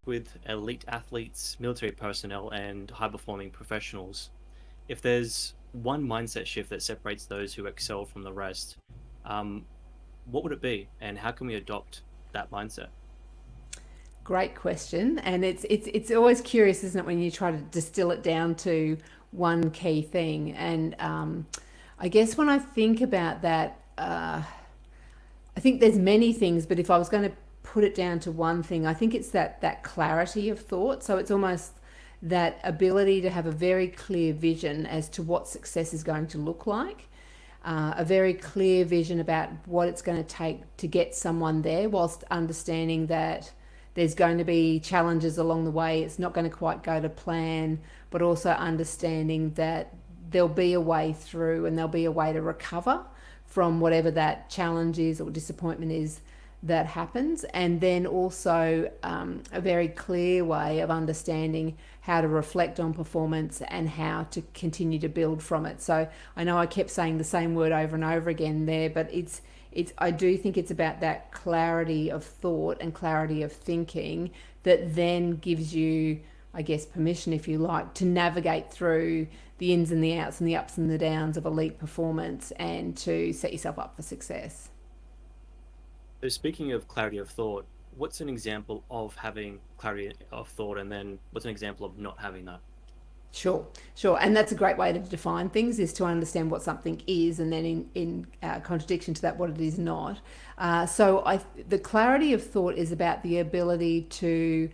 with elite athletes, military personnel, and high performing professionals. If there's one mindset shift that separates those who excel from the rest, um, what would it be, and how can we adopt that mindset? Great question, and it's always curious, isn't it, when you try to distill it down to one key thing. And I guess when I think about that, I think there's many things, but if I was going to put it down to one thing, I think it's that clarity of thought. So it's almost that ability to have a very clear vision as to what success is going to look like, a very clear vision about what it's going to take to get someone there, whilst understanding that there's going to be challenges along the way. It's not going to quite go to plan, but also understanding that there'll be a way through and there'll be a way to recover from whatever that challenge is or disappointment is that happens. And then also a very clear way of understanding how to reflect on performance and how to continue to build from it. So I know I kept saying the same word over and over again there, but it's I do think it's about that clarity of thought and clarity of thinking that then gives you, I guess, permission, if you like, to navigate through the ins and the outs and the ups and the downs of elite performance and to set yourself up for success. So, speaking of clarity of thought, what's an example of having clarity of thought, and then what's an example of not having that? Sure, sure. And that's a great way to define things, is to understand what something is, and then in contradiction to that, what it is not. The clarity of thought is about the ability to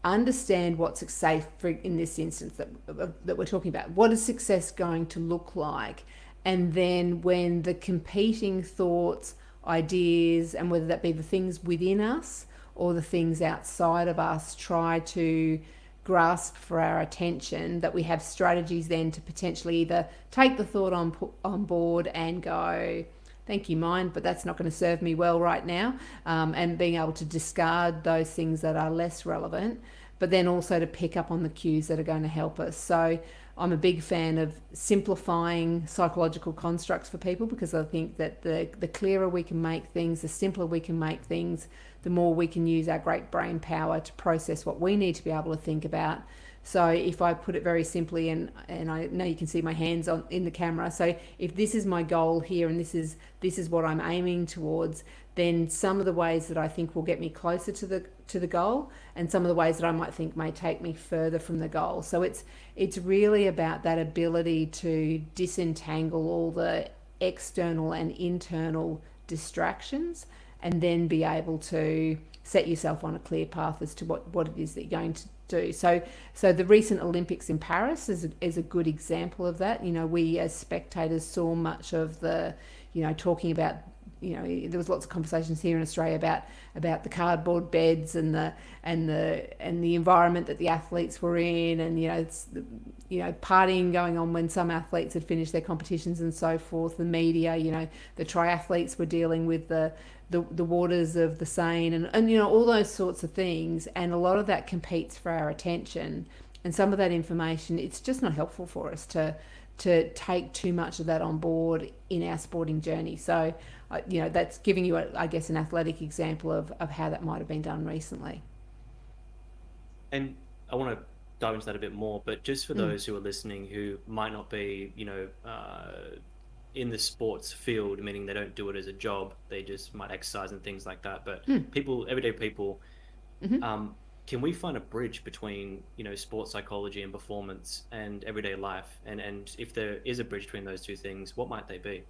understand what success, for, in this instance that we're talking about, what is success going to look like? And then when the competing thoughts, ideas, and whether that be the things within us or the things outside of us, try to grasp for our attention, that we have strategies then to potentially either take the thought on board and go, thank you, mind, but that's not going to serve me well right now, and being able to discard those things that are less relevant, but then also to pick up on the cues that are going to help us. So I'm a big fan of simplifying psychological constructs for people, because I think that the clearer we can make things, the simpler we can make things, the more we can use our great brain power to process what we need to be able to think about. So if I put it very simply, and I know you can see my hands on in the camera, so if this is my goal here and this is what I'm aiming towards, then some of the ways that I think will get me closer to the goal, and some of the ways that I might think may take me further from the goal. So it's really about that ability to disentangle all the external and internal distractions, and then be able to set yourself on a clear path as to what it is that you're going to do. So the recent Olympics in Paris is a good example of that. You know, we as spectators saw much of the, talking about, there was lots of conversations here in Australia about the cardboard beds and the environment that the athletes were in, and partying going on when some athletes had finished their competitions and so forth. The media, the triathletes were dealing with the waters of the Seine, and all those sorts of things, and a lot of that competes for our attention, and some of that information, it's just not helpful for us to take too much of that on board in our sporting journey. So that's giving you I guess an athletic example of how that might have been done recently. And I want to dive into that a bit more, but just for Mm. those who are listening who might not be, in the sports field, meaning they don't do it as a job, they just might exercise and things like that. But Mm. people, everyday people, Mm-hmm. can we find a bridge between, sports psychology and performance and everyday life? And if there is a bridge between those two things, what might they be?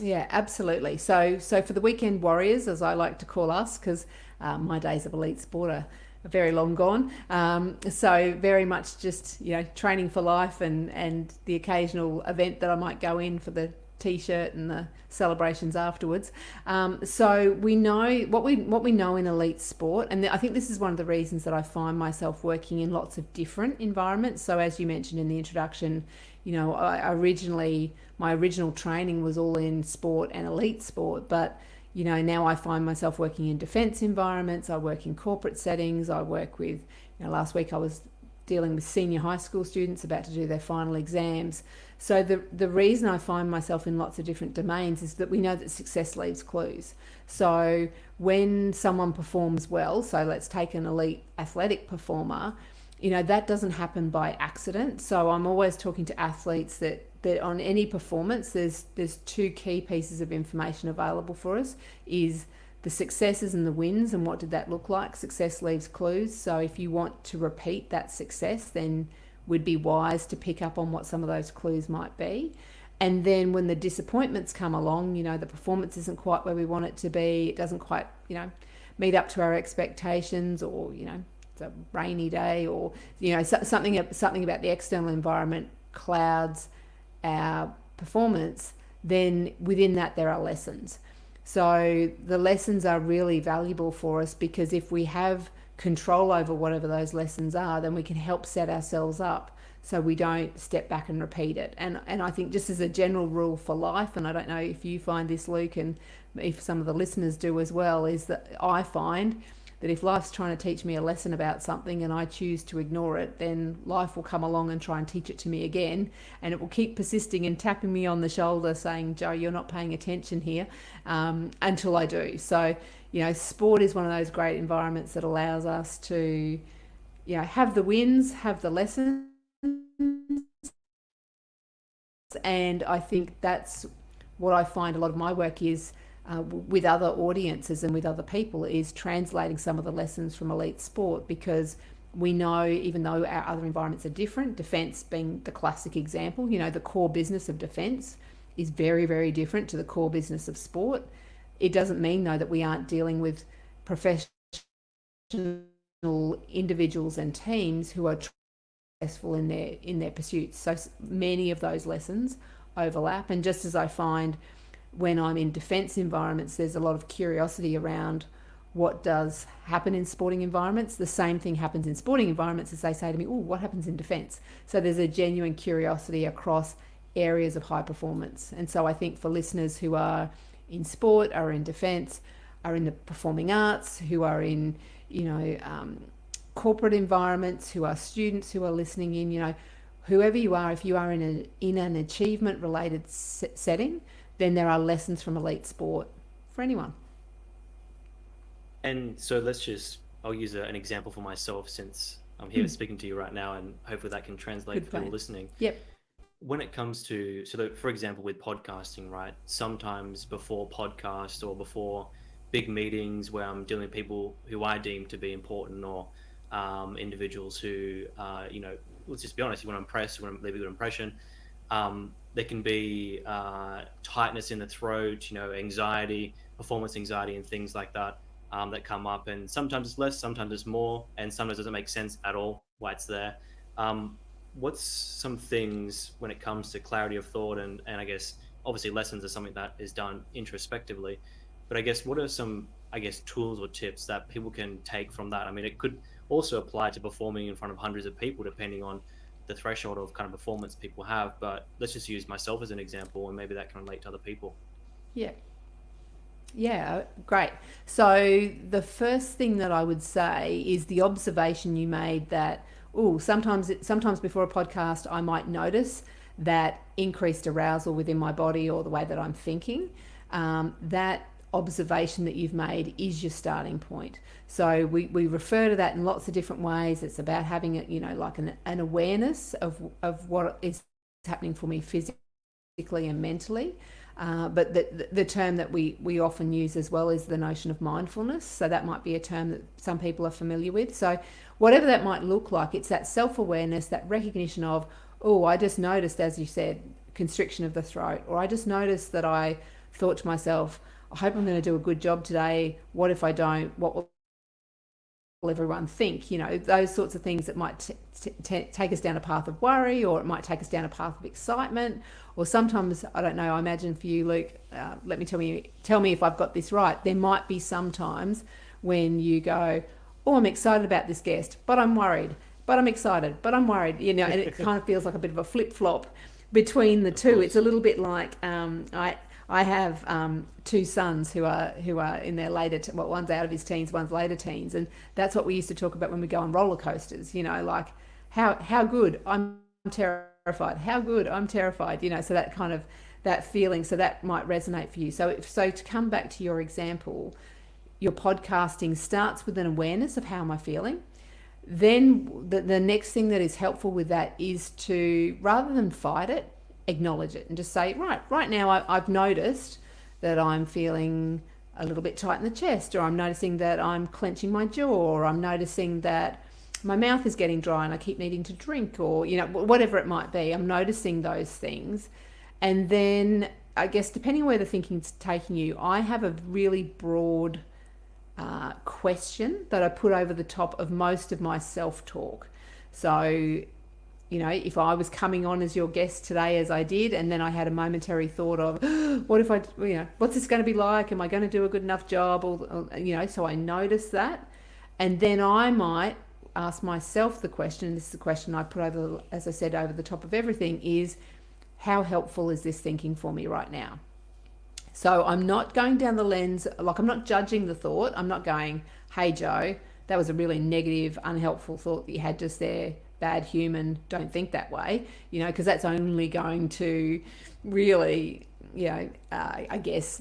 Yeah, absolutely. So for the weekend warriors, as I like to call us, because my days of elite sport are very long gone. So very much just training for life, and the occasional event that I might go in for the t-shirt and the celebrations afterwards. So we know what we know in elite sport, and I think this is one of the reasons that I find myself working in lots of different environments. So as you mentioned in the introduction, I originally, my original training was all in sport and elite sport, but now I find myself working in defence environments. I work in corporate settings. I work with, last week I was dealing with senior high school students about to do their final exams. So the reason I find myself in lots of different domains is that we know that success leaves clues. So when someone performs well, so let's take an elite athletic performer, that doesn't happen by accident. So I'm always talking to athletes that on any performance, there's two key pieces of information available for us: is the successes and the wins, and what did that look like. Success leaves clues. So if you want to repeat that success, then would be wise to pick up on what some of those clues might be. And then when the disappointments come along, the performance isn't quite where we want it to be, it doesn't quite, meet up to our expectations, or, it's a rainy day, or, something about the external environment clouds our performance, then within that there are lessons. So the lessons are really valuable for us, because if we have control over whatever those lessons are, then we can help set ourselves up so we don't step back and repeat it. And I think, just as a general rule for life, and I don't know if you find this, Luke, and if some of the listeners do as well, is that I find that if life's trying to teach me a lesson about something and I choose to ignore it, then life will come along and try and teach it to me again, and it will keep persisting and tapping me on the shoulder saying, "Jo, you're not paying attention here," until I do. So, sport is one of those great environments that allows us to, have the wins, have the lessons. And I think that's what I find a lot of my work is, with other audiences and with other people, is translating some of the lessons from elite sport, because we know, even though our other environments are different, defence being the classic example, the core business of defence is very, very different to the core business of sport. It doesn't mean, though, that we aren't dealing with professional individuals and teams who are successful in their pursuits. So many of those lessons overlap. And just as I find when I'm in defence environments, there's a lot of curiosity around what does happen in sporting environments, the same thing happens in sporting environments as they say to me, "Oh, what happens in defence?" So there's a genuine curiosity across areas of high performance. And so I think for listeners who are in sport, are in defence, are in the performing arts, who are in, corporate environments, who are students who are listening in, whoever you are, if you are in an achievement related setting, then there are lessons from elite sport for anyone. And so I'll use an example for myself, since I'm here speaking to you right now, and hopefully that can translate Good for people point. listening. Yep. When it comes to, for example, with podcasting, right? Sometimes before podcasts or before big meetings where I'm dealing with people who I deem to be important, or individuals who, let's just be honest, you want to impress, you want to leave a good impression. There can be tightness in the throat, anxiety, performance anxiety, and things like that that come up. And sometimes it's less, sometimes it's more, and sometimes it doesn't make sense at all why it's there. What's some things when it comes to clarity of thought, and I guess obviously lessons are something that is done introspectively, but I guess what are some, tools or tips that people can take from that? I mean, it could also apply to performing in front of hundreds of people, depending on the threshold of kind of performance people have. But let's just use myself as an example, and maybe that can relate to other people. Yeah. Yeah, great. So the first thing that I would say is the observation you made that, sometimes before a podcast I might notice that increased arousal within my body or the way that I'm thinking. That observation that you've made is your starting point. So we refer to that in lots of different ways. It's about having like an awareness of what is happening for me physically and mentally. But the term that we often use as well is the notion of mindfulness. So that might be a term that some people are familiar with. So whatever that might look like, it's that self-awareness, that recognition of, I just noticed, as you said, constriction of the throat, or I just noticed that I thought to myself, I hope I'm going to do a good job today. What if I don't? What will everyone think? Those sorts of things that might take us down a path of worry, or it might take us down a path of excitement. Or sometimes, I don't know, I imagine for you, Luke, tell me if I've got this right. There might be sometimes when you go, I'm excited about this guest, but I'm worried, but I'm excited, but I'm worried, and it kind of feels like a bit of a flip-flop between the two. It's a little bit like, I have two sons who are in their one's out of his teens, one's later teens, and that's what we used to talk about when we go on roller coasters. Like, how good, I'm terrified, how good, I'm terrified, so that kind of, that feeling, so that might resonate for you. So to come back to your example, your podcasting starts with an awareness of how am I feeling. Then the next thing that is helpful with that is to, rather than fight it, acknowledge it and just say, right now I've noticed that I'm feeling a little bit tight in the chest, or I'm noticing that I'm clenching my jaw, or I'm noticing that my mouth is getting dry and I keep needing to drink, or whatever it might be. I'm noticing those things. And then, I guess, depending on where the thinking's taking you, I have a really broad question that I put over the top of most of my self-talk. So, if I was coming on as your guest today, as I did, and then I had a momentary thought of, what if I, what's this going to be like? Am I going to do a good enough job? So I notice that. And then I might ask myself the question, and this is the question I put over, as I said, over the top of everything, is how helpful is this thinking for me right now? So I'm not going down the lens, like I'm not judging the thought. I'm not going, hey, Joe, that was a really negative, unhelpful thought that you had just there. Bad human, don't think that way, because that's only going to really, I guess,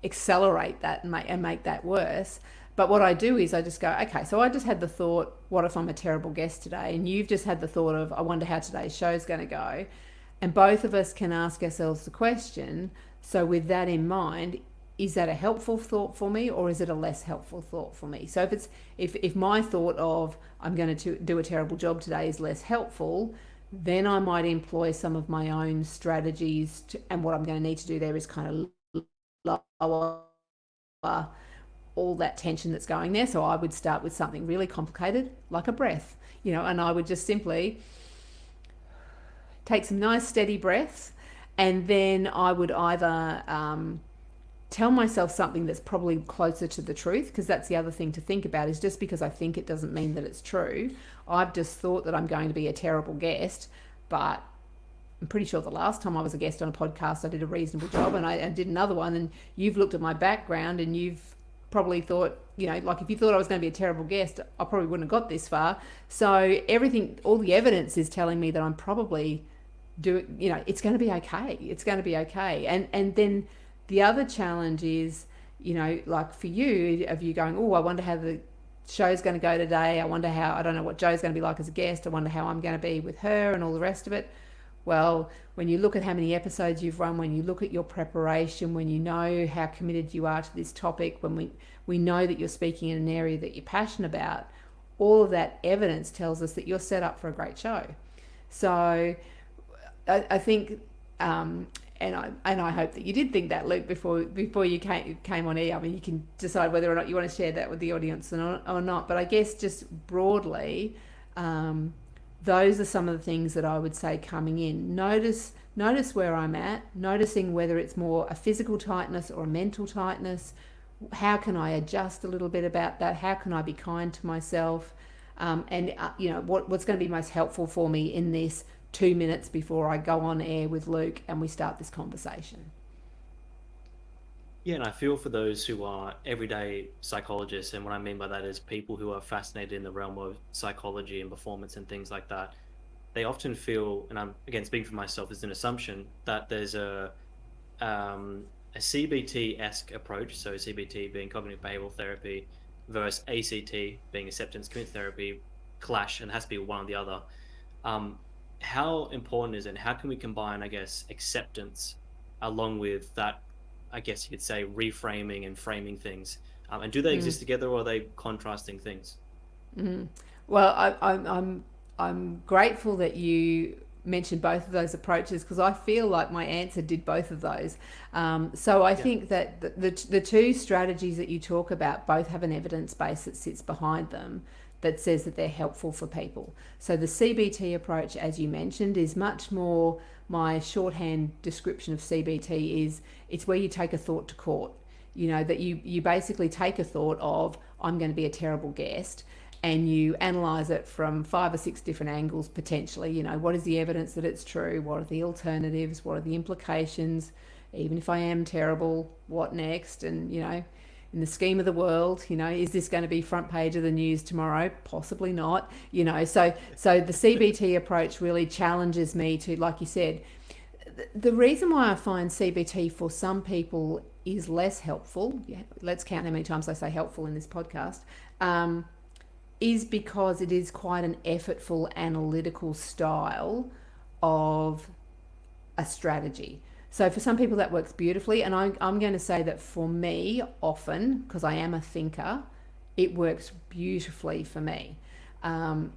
accelerate that and make that worse. But what I do is I just go, okay, so I just had the thought, what if I'm a terrible guest today? And you've just had the thought of, I wonder how today's show's going to go. And both of us can ask ourselves the question, so with that in mind, is that a helpful thought for me, or is it a less helpful thought for me? So if my thought of I'm going to do a terrible job today is less helpful, then I might employ some of my own strategies and what I'm going to need to do there is kind of lower all that tension that's going there. So I would start with something really complicated, like a breath, and I would just simply take some nice steady breaths, and then I would either tell myself something that's probably closer to the truth, because that's the other thing to think about, is just because I think it doesn't mean that it's true. I've just thought that I'm going to be a terrible guest, but I'm pretty sure the last time I was a guest on a podcast, I did a reasonable job, and I did another one, and you've looked at my background and you've probably thought, like if you thought I was going to be a terrible guest, I probably wouldn't have got this far. So everything, all the evidence is telling me that I'm probably it's going to be okay. It's going to be okay. And then the other challenge is, like for you, of you going, oh, I wonder how the show's going to go today. I don't know what Joe's going to be like as a guest. I wonder how I'm going to be with her and all the rest of it. Well, when you look at how many episodes you've run, when you look at your preparation, when you know how committed you are to this topic, when we know that you're speaking in an area that you're passionate about, all of that evidence tells us that you're set up for a great show. So I think, and I hope that you did think that, Luke, before you came on air. I mean, you can decide whether or not you want to share that with the audience or not. But I guess just broadly, those are some of the things that I would say coming in. Notice where I'm at, noticing whether it's more a physical tightness or a mental tightness. How can I adjust a little bit about that? How can I be kind to myself? And what's going to be most helpful for me in this 2 minutes before I go on air with Luke and we start this conversation. Yeah, and I feel for those who are everyday psychologists, and what I mean by that is people who are fascinated in the realm of psychology and performance and things like that. They often feel, and I'm again speaking for myself as an assumption, that there's a CBT-esque approach, so CBT being cognitive behavioral therapy versus ACT being acceptance commitment therapy, clash, and it has to be one or the other. How important is it? How can we combine, I guess, acceptance along with that, I guess you could say, reframing and framing things? And do they exist together, or are they contrasting things? Well, I'm grateful that you mentioned both of those approaches, because I feel like my answer did both of those. So I think that the two strategies that you talk about both have an evidence base that sits behind them that says that they're helpful for people. So the CBT approach, as you mentioned, is much more, my shorthand description of CBT is, it's where you take a thought to court. That you basically take a thought of, I'm going to be a terrible guest, and you analyze it from 5 or 6 different angles potentially. What is the evidence that it's true? What are the alternatives? What are the implications? Even if I am terrible, what next? And in the scheme of the world, is this going to be front page of the news tomorrow? Possibly not. So the CBT approach really challenges me to, like you said, the reason why I find CBT for some people is less helpful. Yeah, let's count how many times I say helpful in this podcast. Is because it is quite an effortful analytical style of a strategy. So for some people that works beautifully, and I'm going to say that for me, often, because I am a thinker, it works beautifully for me. Um,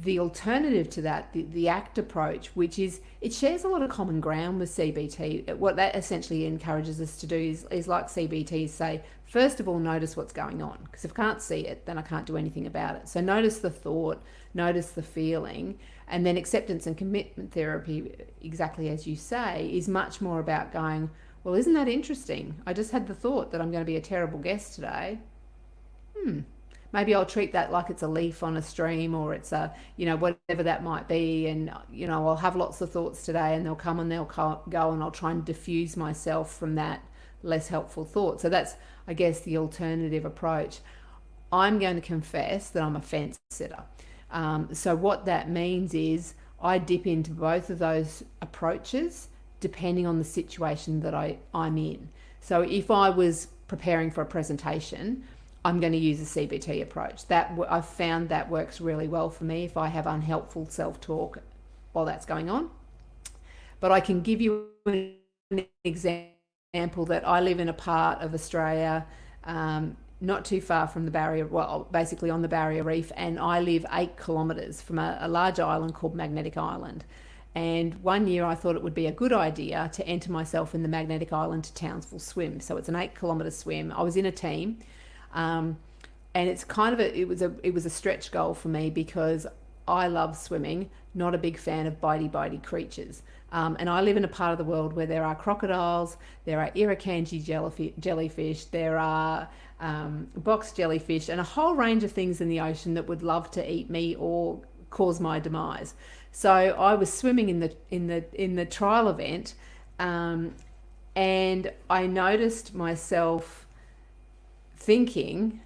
the alternative to that, the ACT approach, which is, it shares a lot of common ground with CBT. What that essentially encourages us to do is like CBT say, first of all, notice what's going on. Because if I can't see it, then I can't do anything about it. So notice the thought, notice the feeling, and then acceptance and commitment therapy, exactly as you say, is much more about going, well, isn't that interesting? I just had the thought that I'm going to be a terrible guest today. Maybe I'll treat that like it's a leaf on a stream, or it's a, whatever that might be. And, I'll have lots of thoughts today, and they'll come and they'll go, and I'll try and diffuse myself from that less helpful thought. So that's, I guess, the alternative approach. I'm going to confess that I'm a fence sitter. So what that means is I dip into both of those approaches depending on the situation that I'm in. So if I was preparing for a presentation, I'm going to use a CBT approach. That I've found that works really well for me if I have unhelpful self-talk while that's going on. But I can give you an example that I live in a part of Australia, not too far from the barrier, well, basically on the barrier reef, and I live 8 kilometres from a large island called Magnetic Island. And one year I thought it would be a good idea to enter myself in the Magnetic Island to Townsville swim. So it's an 8 kilometre swim. I was in a team. And it's kind of it was a stretch goal for me because I love swimming, not a big fan of bitey creatures. And I live in a part of the world where there are crocodiles, there are irukandji jellyfish, there are box jellyfish, and a whole range of things in the ocean that would love to eat me or cause my demise. So I was swimming in the trial event, and I noticed myself thinking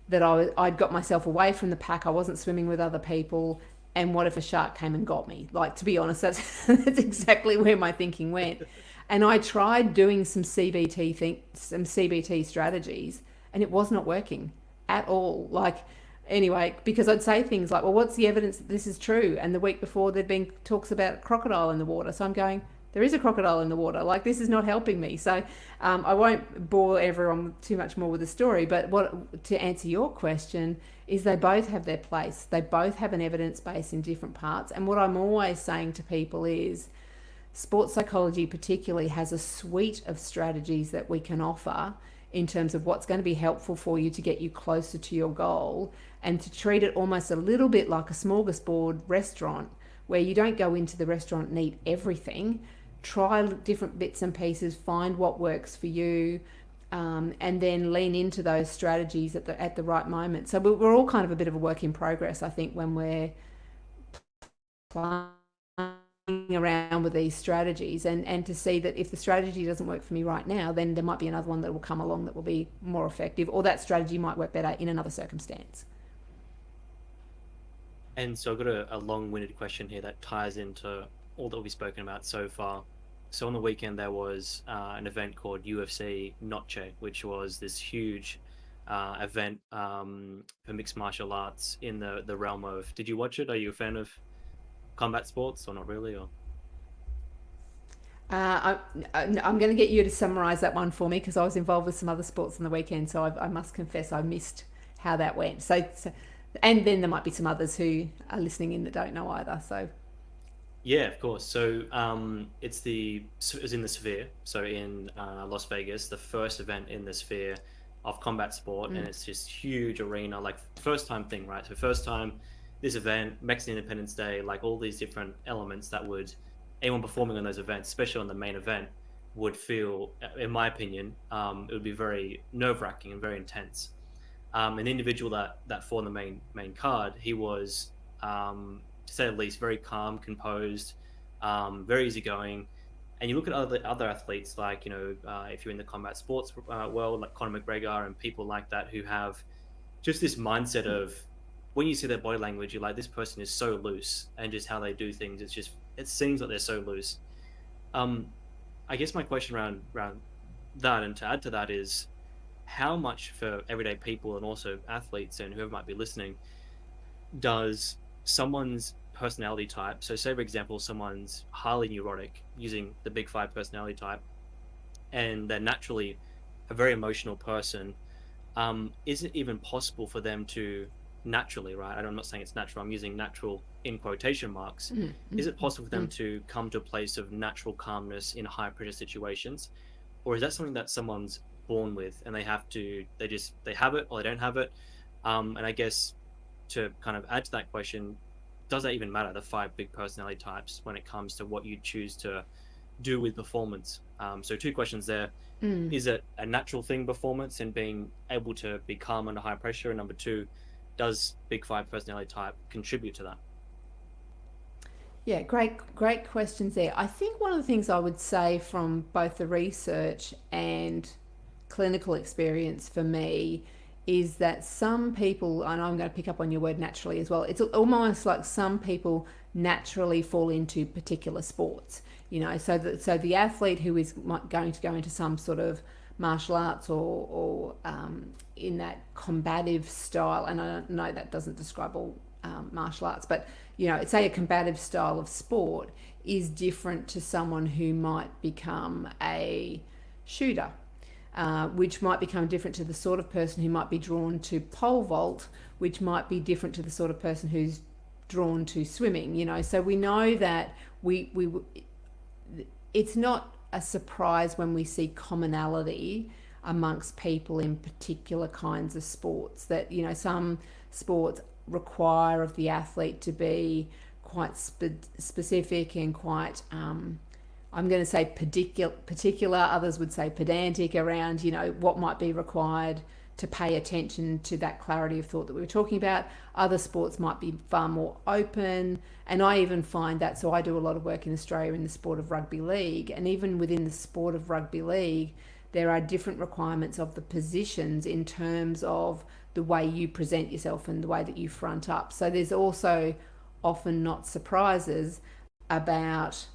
that I'd got myself away from the pack. I wasn't swimming with other people. And what if a shark came and got me? Like, to be honest, that's exactly where my thinking went. And I tried doing some CBT strategies, and it was not working at all. Like, anyway, because I'd say things like, well, what's the evidence that this is true? And the week before there'd been talks about crocodile in the water. So I'm going, there is a crocodile in the water. Like, this is not helping me. So I won't bore everyone too much more with the story. But what, to answer your question, is they both have their place. They both have an evidence base in different parts. And what I'm always saying to people is sports psychology particularly has a suite of strategies that we can offer in terms of what's going to be helpful for you to get you closer to your goal, and to treat it almost a little bit like a smorgasbord restaurant where you don't go into the restaurant and eat everything. Try different bits and pieces, find what works for you, and then lean into those strategies at the right moment. So we're all kind of a bit of a work in progress, I think, when we're playing around with these strategies, and to see that if the strategy doesn't work for me right now, then there might be another one that will come along that will be more effective, or that strategy might work better in another circumstance. And so I've got a long-winded question here that ties into all that we've spoken about so far. So on the weekend there was an event called UFC Noche, which was this huge event for mixed martial arts in the realm of. Did you watch it? Are you a fan of combat sports or not really? Or I'm going to get you to summarise that one for me because I was involved with some other sports on the weekend, so I must confess I missed how that went. So, and then there might be some others who are listening in that don't know either. So yeah, of course. So it was in the Sphere, so in Las Vegas, the first event in the Sphere of combat sport, and it's just huge arena, like first time thing, right? So first time this event, Mexican Independence Day, like all these different elements that would anyone performing on those events, especially on the main event, would feel, in my opinion, it would be very nerve-wracking and very intense. An individual that fought on the main card, he was to say the least very calm, composed, very easygoing. And you look at other athletes, like if you're in the combat sports world, like Conor McGregor and people like that, who have just this mindset of when you see their body language, you're like, this person is so loose, and just how they do things, it seems like they're so loose. Um, I guess my question around that, and to add to that, is how much for everyday people and also athletes and whoever might be listening does someone's personality type, so say for example someone's highly neurotic using the big five personality type, and they're naturally a very emotional person, is it even possible for them to naturally, right? I'm not saying it's natural, I'm using natural in quotation marks. Mm-hmm. Is it possible for them to come to a place of natural calmness in high pressure situations? Or is that something that someone's born with and they have it or they don't have it? And I guess to kind of add to that question, does that even matter, the five big personality types, when it comes to what you choose to do with performance? So two questions there. Mm. Is it a natural thing, performance and being able to be calm under high pressure? And number two, does big five personality type contribute to that? Yeah, great questions there. I think one of the things I would say from both the research and clinical experience for me is that some people, and I'm going to pick up on your word naturally as well, it's almost like some people naturally fall into particular sports. So the athlete who is going to go into some sort of martial arts or in that combative style, and I know that doesn't describe all martial arts, but say a combative style of sport is different to someone who might become a shooter, which might become different to the sort of person who might be drawn to pole vault, which might be different to the sort of person who's drawn to swimming. So we know that we it's not a surprise when we see commonality amongst people in particular kinds of sports, that some sports require of the athlete to be quite specific and quite I'm going to say particular, others would say pedantic around what might be required to pay attention to that clarity of thought that we were talking about. Other sports might be far more open, and I even find that, so I do a lot of work in Australia in the sport of rugby league, and even within the sport of rugby league there are different requirements of the positions in terms of the way you present yourself and the way that you front up. So there's also often not surprises about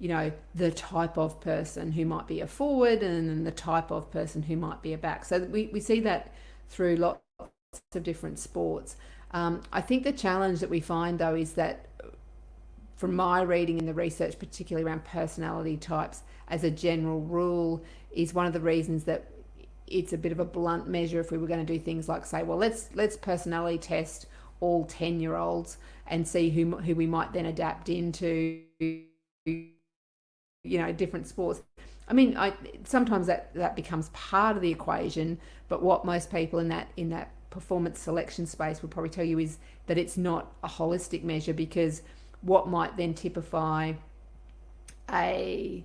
the type of person who might be a forward and the type of person who might be a back. So we see that through lots of different sports. I think the challenge that we find though is that, from my reading in the research, particularly around personality types as a general rule, is one of the reasons that it's a bit of a blunt measure if we were going to do things like say, well, let's personality test all 10-year-olds and see who we might then adapt into different sports. I mean, sometimes that becomes part of the equation, but what most people in that performance selection space would probably tell you is that it's not a holistic measure, because what might then typify a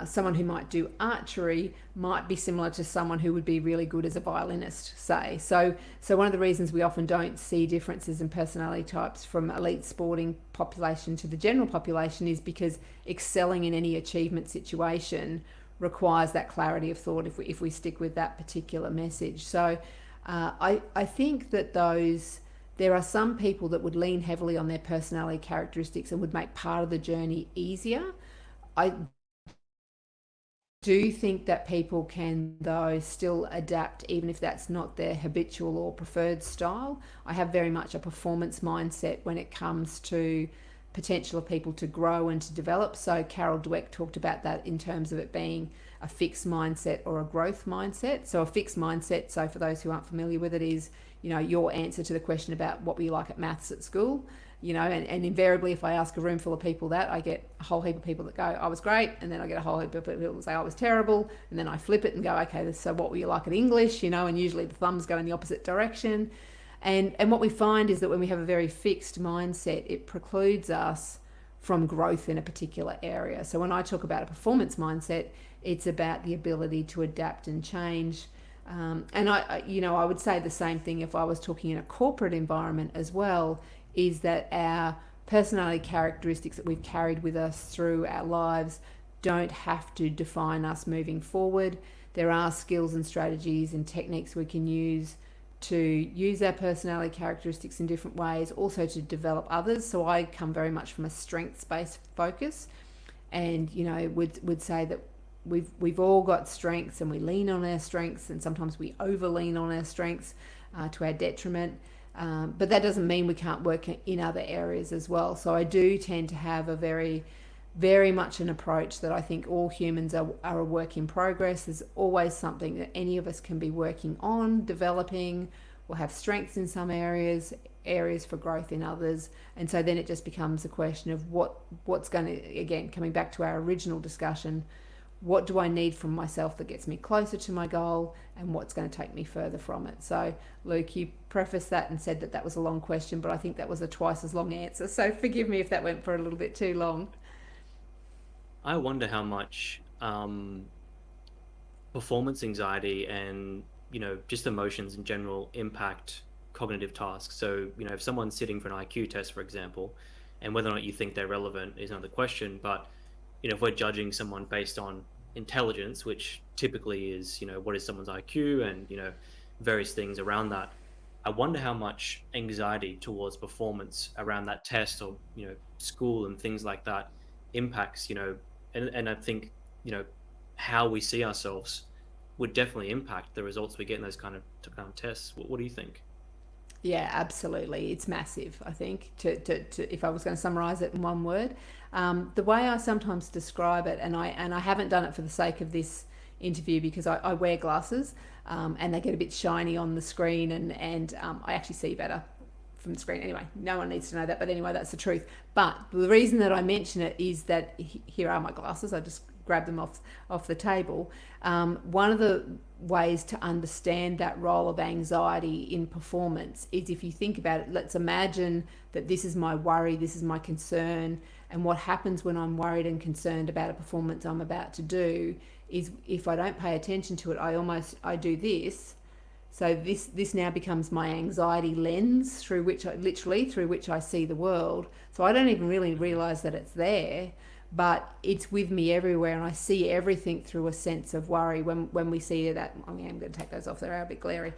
someone who might do archery might be similar to someone who would be really good as a violinist, say. So one of the reasons we often don't see differences in personality types from elite sporting population to the general population is because excelling in any achievement situation requires that clarity of thought if we stick with that particular message. So I think that there are some people that would lean heavily on their personality characteristics and would make part of the journey easier. I do think that people can, though, still adapt even if that's not their habitual or preferred style. I have very much a performance mindset when it comes to potential of people to grow and to develop. So Carol Dweck talked about that in terms of it being a fixed mindset or a growth mindset. So a fixed mindset, so for those who aren't familiar with it, is your answer to the question about what were you like at maths at school. And invariably if I ask a room full of people that, I get a whole heap of people that go, I was great, and then I get a whole heap of people that say I was terrible, and then I flip it and go, okay, so what were you like at English? And usually the thumbs go in the opposite direction. And what we find is that when we have a very fixed mindset, it precludes us from growth in a particular area. So when I talk about a performance mindset, it's about the ability to adapt and change. And I would say the same thing if I was talking in a corporate environment as well, is that our personality characteristics that we've carried with us through our lives don't have to define us moving forward. There are skills and strategies and techniques we can use to use our personality characteristics in different ways, also to develop others. So I come very much from a strengths-based focus, and would say that we've all got strengths, and we lean on our strengths, and sometimes we over lean on our strengths to our detriment. But that doesn't mean we can't work in other areas as well. So I do tend to have a very much an approach that I think all humans are a work in progress. There's always something that any of us can be working on, developing. We'll have strengths in some areas, areas for growth in others. And so then it just becomes a question of what's going to, again, coming back to our original discussion, what do I need from myself that gets me closer to my goal, and what's going to take me further from it. So Luke, you prefaced that and said that that was a long question, but I think that was a twice as long answer. So forgive me if that went for a little bit too long. I wonder how much performance anxiety and just emotions in general impact cognitive tasks. So if someone's sitting for an IQ test, for example, and whether or not you think they're relevant is another question, but if we're judging someone based on intelligence, which typically is what is someone's IQ, and various things around that, I wonder how much anxiety towards performance around that test, or school and things like that, impacts and I think how we see ourselves would definitely impact the results we get in those kind of tests. What do you think? Yeah, absolutely. It's massive, I think, to if I was going to summarize it in one word. The way I sometimes describe it, and I haven't done it for the sake of this interview because I wear glasses, and they get a bit shiny on the screen, and I actually see better from the screen. Anyway, no one needs to know that, but anyway, that's the truth. But the reason that I mention it is that here are my glasses. I just grabbed them off the table. One of the ways to understand that role of anxiety in performance is, if you think about it, let's imagine that this is my worry, this is my concern, and what happens when I'm worried and concerned about a performance I'm about to do is, if I don't pay attention to it, I do this. So this now becomes my anxiety lens through which I see the world. So I don't even really realize that it's there, but it's with me everywhere, and I see everything through a sense of worry. When we see that, I'm going to take those off, they're a bit glary.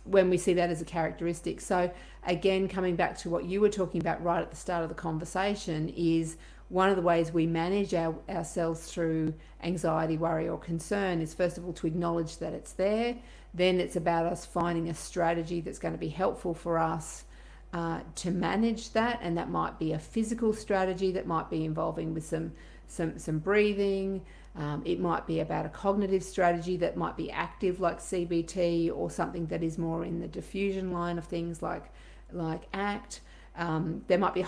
When we see that as a characteristic. So again, coming back to what you were talking about right at the start of the conversation, is one of the ways we manage ourselves through anxiety, worry, or concern is, first of all, to acknowledge that it's there. Then it's about us finding a strategy that's going to be helpful for us to manage that, and that might be a physical strategy that might be involving with some breathing. It might be about a cognitive strategy that might be active, like CBT, or something that is more in the diffusion line of things, like ACT. There might be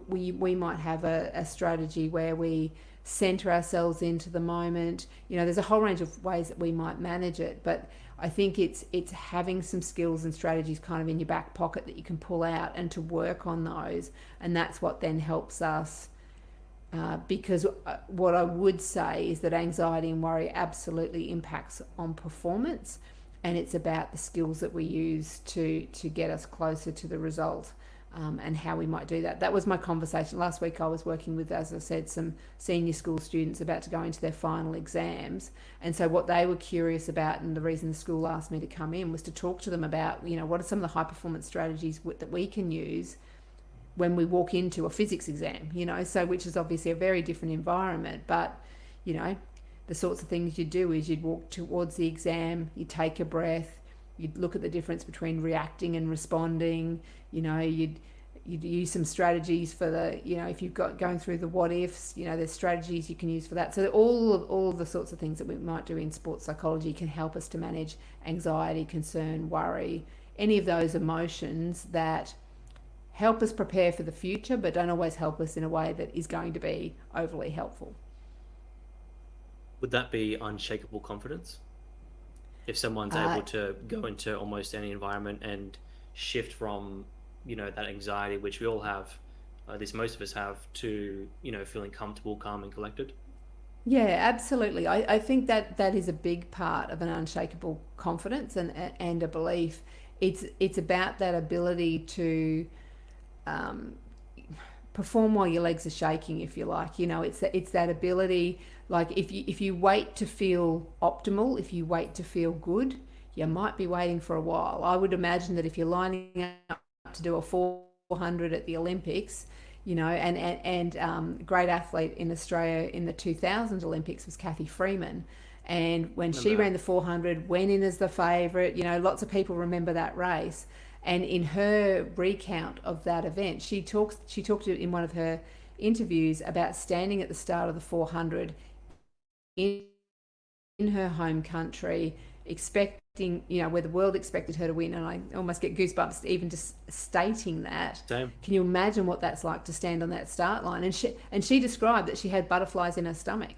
we might have a strategy where we center ourselves into the moment. There's a whole range of ways that we might manage it, but I think it's having some skills and strategies kind of in your back pocket that you can pull out and to work on those, and that's what then helps us. Because what I would say is that anxiety and worry absolutely impacts on performance, and it's about the skills that we use to get us closer to the result. And how we might do that. That was my conversation. Last week I was working with, as I said, some senior school students about to go into their final exams. And so what they were curious about, and the reason the school asked me to come in, was to talk to them about, what are some of the high performance strategies that we can use when we walk into a physics exam, so which is obviously a very different environment. But, the sorts of things you do is you'd walk towards the exam, you take a breath, you'd look at the difference between reacting and responding. You'd use some strategies for the, if you've got going through the what ifs, there's strategies you can use for that. So all of the sorts of things that we might do in sports psychology can help us to manage anxiety, concern, worry, any of those emotions that help us prepare for the future, but don't always help us in a way that is going to be overly helpful. Would that be unshakable confidence? If someone's Uh, able to go into almost any environment and shift from that anxiety, which we all have, at least most of us have, to feeling comfortable, calm, and collected. Yeah, absolutely. I think that is a big part of an unshakable confidence and a belief. It's about that ability to um, perform while your legs are shaking, if you like. It's that ability, Like if you wait to feel optimal, if you wait to feel good, you might be waiting for a while. I would imagine that if you're lining up to do a 400 at the Olympics, great athlete in Australia in the 2000 Olympics was Kathy Freeman. And when she Remember ran the 400, went in as the favourite, lots of people remember that race. And in her recount of that event, she talked in one of her interviews about standing at the start of the 400 in her home country, expecting, where the world expected her to win. And I almost get goosebumps even just stating that. that? Same. Can you imagine what that's like to stand on that start line? And she described that she had butterflies in her stomach.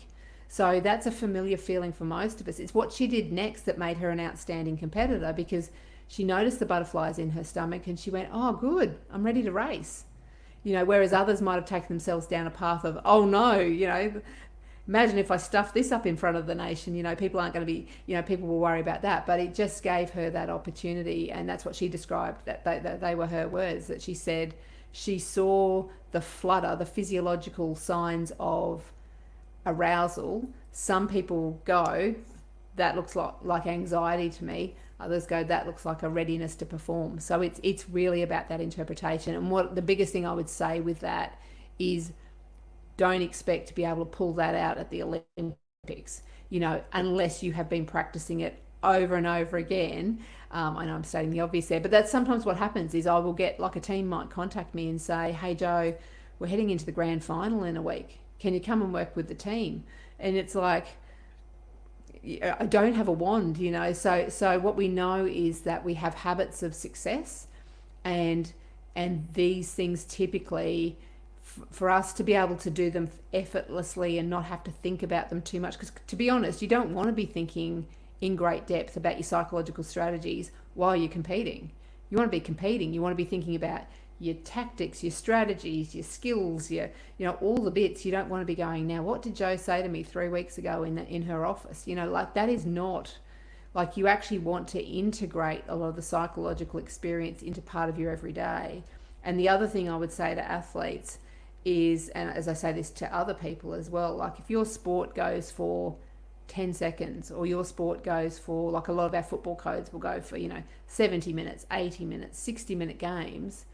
So that's a familiar feeling for most of us. It's what she did next that made her an outstanding competitor, because she noticed the butterflies in her stomach and she went, oh, good, I'm ready to race. Whereas others might have taken themselves down a path of, oh no, imagine if I stuff this up in front of the nation, people aren't going to be, people will worry about that. But it just gave her that opportunity. And that's what she described, that they were her words, that she said she saw the flutter, the physiological signs of arousal. Some people go, that looks like anxiety to me. Others go, that looks like a readiness to perform. So it's really about that interpretation. And what the biggest thing I would say with that is, don't expect to be able to pull that out at the Olympics, unless you have been practicing it over and over again. I know I'm stating the obvious there, but that's sometimes what happens is I will get, like, a team might contact me and say, hey Jo, we're heading into the grand final in a week. Can you come and work with the team? And it's like, I don't have a wand, So what we know is that we have habits of success, and these things typically, for us to be able to do them effortlessly and not have to think about them too much, because to be honest, you don't want to be thinking in great depth about your psychological strategies while you're competing. You want to be competing. You want to be thinking about your tactics, your strategies, your skills, all the bits. You don't want to be going, now what did Jo say to me 3 weeks ago in her office? Like, that is not, like, you actually want to integrate a lot of the psychological experience into part of your everyday. And the other thing I would say to athletes is, and as I say this to other people as well, like, if your sport goes for 10 seconds, or your sport goes for, like, a lot of our football codes will go for 70 minutes, 80 minutes, 60-minute games,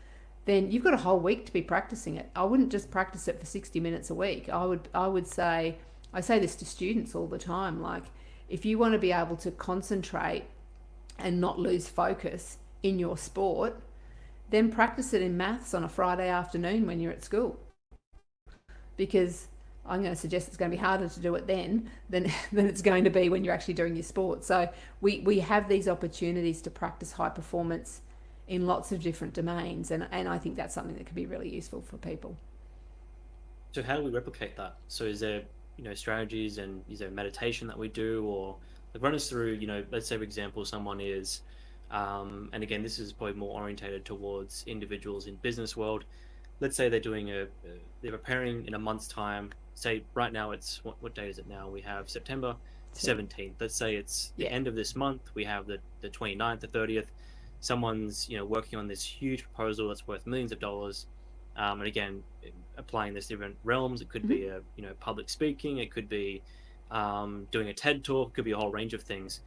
then you've got a whole week to be practicing it. I wouldn't just practice it for 60 minutes a week. I would say, I say this to students all the time, like, if you want to be able to concentrate and not lose focus in your sport, then practice it in maths on a Friday afternoon when you're at school. Because I'm going to suggest it's going to be harder to do it then than it's going to be when you're actually doing your sport. So we have these opportunities to practice high performance in lots of different domains, and I think that's something that could be really useful for people. So how do we replicate that? So is there, strategies, and is there meditation that we do, or like, run us through, let's say, for example, someone is, and again, this is probably more orientated towards individuals in business world. Let's say they're doing they're preparing in a month's time. Say right now it's, what day is it now? We have September 17th. Let's say it's the end of this month. We have the 29th, the 30th. Someone's, working on this huge proposal that's worth millions of dollars. And again, applying this different realms. It could be a, public speaking. It could be doing a TED talk. It could be a whole range of things.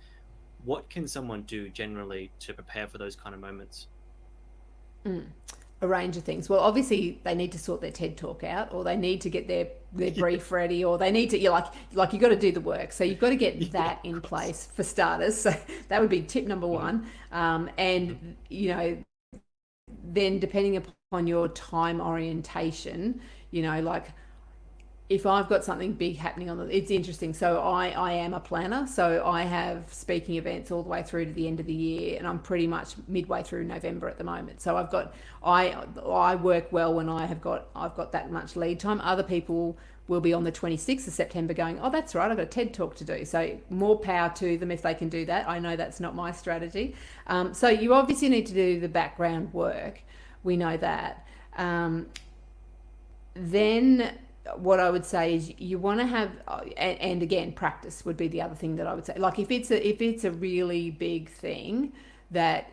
What can someone do generally to prepare for those kind of moments? A range of things. Well, obviously they need to sort their TED talk out, or they need to get their brief ready, or they need to, like, you've got to do the work. So you've got to get that in place for starters. So that would be tip number one. And then depending upon your time orientation, like, if I've got something big happening it's interesting. So I am a planner. So I have speaking events all the way through to the end of the year, and I'm pretty much midway through November at the moment. So I work well when I've got that much lead time. Other people will be on the 26th of September going, oh, that's right, I've got a TED talk to do. So more power to them if they can do that. I know that's not my strategy. So you obviously need to do the background work. We know that. Then what I would say is you want to have, and again, practice would be the other thing that I would say. Like, if it's a really big thing that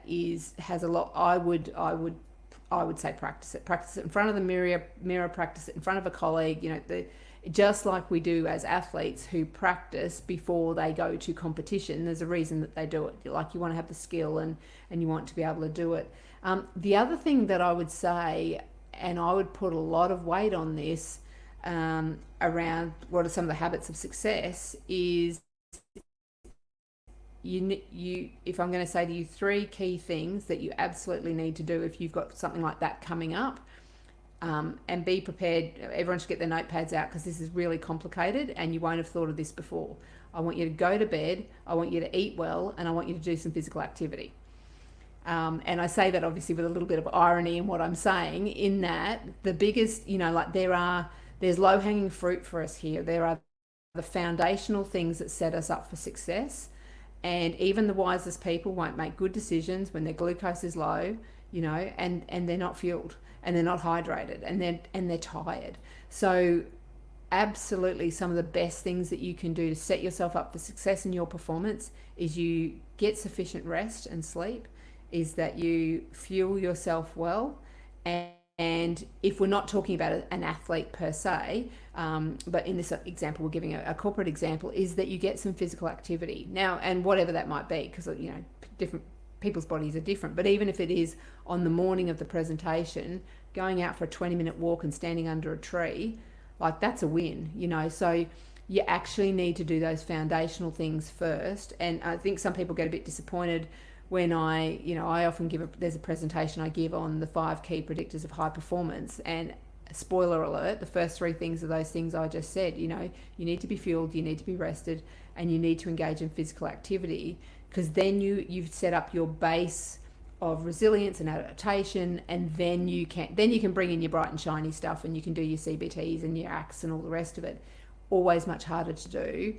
has a lot, I would say practice it in front of the mirror, practice it in front of a colleague. just like we do as athletes who practice before they go to competition. There's a reason that they do it. Like, you want to have the skill, and you want to be able to do it. The other thing that I would say, and I would put a lot of weight on this, around what are some of the habits of success, is you if I'm going to say to you three key things that you absolutely need to do if you've got something like that coming up, and be prepared. Everyone should get their notepads out, because this is really complicated and you won't have thought of this before. I want you to go to bed, I want you to eat well, and I want you to do some physical activity. And I say that obviously with a little bit of irony in what I'm saying, in that the biggest, like, there's low hanging fruit for us here. There are the foundational things that set us up for success. And even the wisest people won't make good decisions when their glucose is low, and they're not fueled, and they're not hydrated, and they're tired. So absolutely, some of the best things that you can do to set yourself up for success in your performance is you get sufficient rest and sleep, is that you fuel yourself well. And if we're not talking about an athlete per se, but in this example, we're giving a corporate example, is that you get some physical activity now, and whatever that might be, because different people's bodies are different. But even if it is on the morning of the presentation, going out for a 20-minute walk and standing under a tree, like, that's a win. So you actually need to do those foundational things first. And I think some people get a bit disappointed when I often there's a presentation I give on the 5 key predictors of high performance, and spoiler alert, the first 3 things are those things I just said. You need to be fueled, you need to be rested, and you need to engage in physical activity, because then you've set up your base of resilience and adaptation, and then you can bring in your bright and shiny stuff, and you can do your CBTs and your ACTs and all the rest of it. Always much harder to do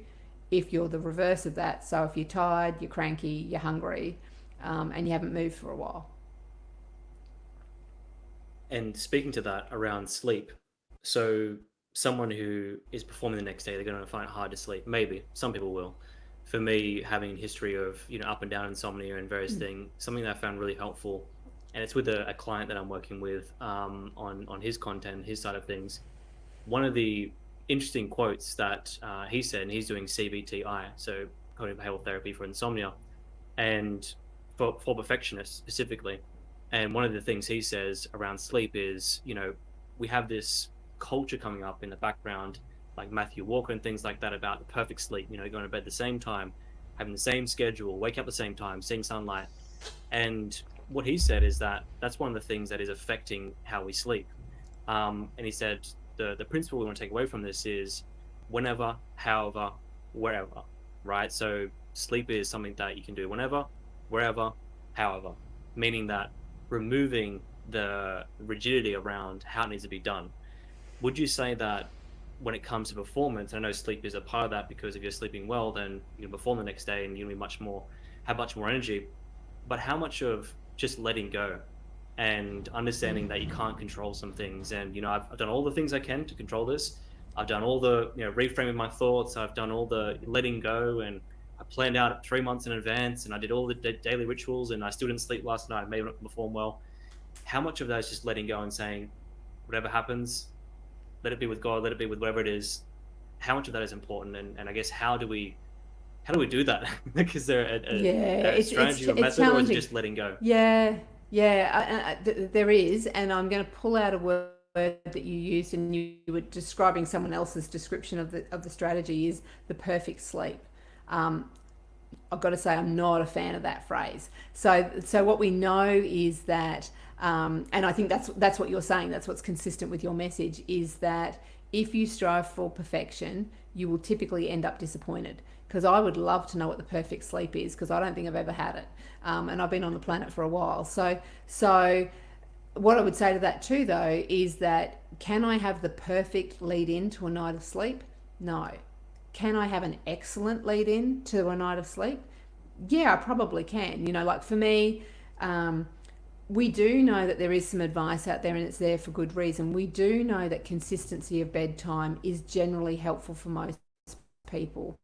if you're the reverse of that. So if you're tired, you're cranky, you're hungry, and you haven't moved for a while. And speaking to that around sleep, so someone who is performing the next day, they're going to find it hard to sleep. Maybe some people will. For me, having a history of up and down insomnia and various things, something that I found really helpful, and it's with a client that I'm working with, on his content, his side of things. One of the interesting quotes that he said, and he's doing CBTI, so cognitive behavioral therapy for insomnia, and for perfectionists specifically. And one of the things he says around sleep is, we have this culture coming up in the background, like Matthew Walker and things like that, about the perfect sleep, going to bed at the same time, having the same schedule, wake up at the same time, seeing sunlight. And what he said is that that's one of the things that is affecting how we sleep. And he said the principle we want to take away from this is whenever, however, wherever, right? So sleep is something that you can do whenever, wherever, however, meaning that removing the rigidity around how it needs to be done. Would you say that when it comes to performance, I know sleep is a part of that, because if you're sleeping well, then you can perform the next day and you'll be have much more energy. But how much of just letting go and understanding that you can't control some things? And I've done all the things I can to control this. I've done all the reframing my thoughts. I've done all the letting go, and I planned out 3 months in advance, and I did all the daily rituals, and I still didn't sleep last night. Maybe not perform well. How much of that is just letting go and saying, whatever happens, let it be with God, let it be with whatever it is? How much of that is important? And I guess how do we do that? Like, is there a strategy or method, or is it just letting go? Yeah, yeah, there is. And I'm going to pull out a word that you used, and you were describing someone else's description of the strategy, is the perfect sleep. I've got to say, I'm not a fan of that phrase. So what we know is that, and I think that's what you're saying, that's what's consistent with your message, is that if you strive for perfection, you will typically end up disappointed. Because I would love to know what the perfect sleep is, because I don't think I've ever had it, and I've been on the planet for a while. So what I would say to that too, though, is that, can I have the perfect lead in to a night of sleep? No. Can I have an excellent lead in to a night of sleep? Yeah, I probably can. Like for me, we do know that there is some advice out there, and it's there for good reason. We do know that consistency of bedtime is generally helpful for most people.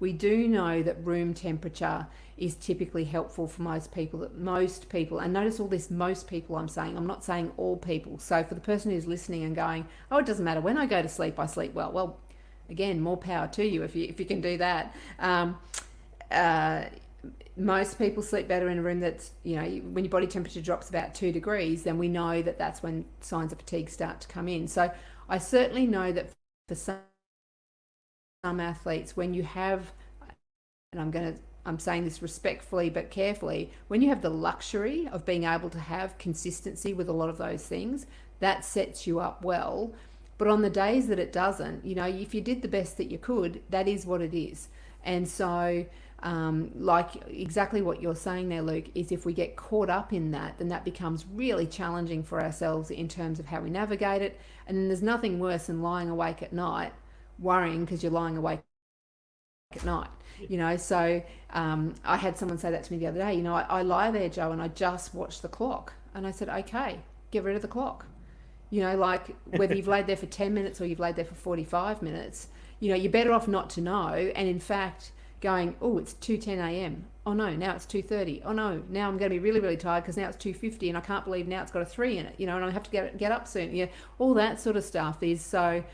We do know that room temperature is typically helpful for most people, that most people, and notice all this most people I'm saying, I'm not saying all people. So for the person who's listening and going, oh, it doesn't matter, when I go to sleep, I sleep well. Well, again, more power to you if you can do that. Uh, Most people sleep better in a room that's, when your body temperature drops about 2 degrees, then we know that that's when signs of fatigue start to come in. So I certainly know that for some athletes, when you have, and I'm saying this respectfully but carefully, when you have the luxury of being able to have consistency with a lot of those things, that sets you up well. But on the days that it doesn't, if you did the best that you could, that is what it is. And so, like exactly what you're saying there, Luke, is if we get caught up in that, then that becomes really challenging for ourselves in terms of how we navigate it. And then there's nothing worse than lying awake at night worrying because you're lying awake at night. So I had someone say that to me the other day. I lie there, Joe, and I just watch the clock. And I said, okay, get rid of the clock. Like whether you've laid there for 10 minutes or you've laid there for 45 minutes, you're better off not to know. And in fact, going, oh, it's 2:10 a.m. Oh no, now it's 2:30. Oh no, now I'm going to be really, really tired because now it's 2:50 and I can't believe now it's got a 3 in it, and I have to get up soon. All that sort of stuff is so,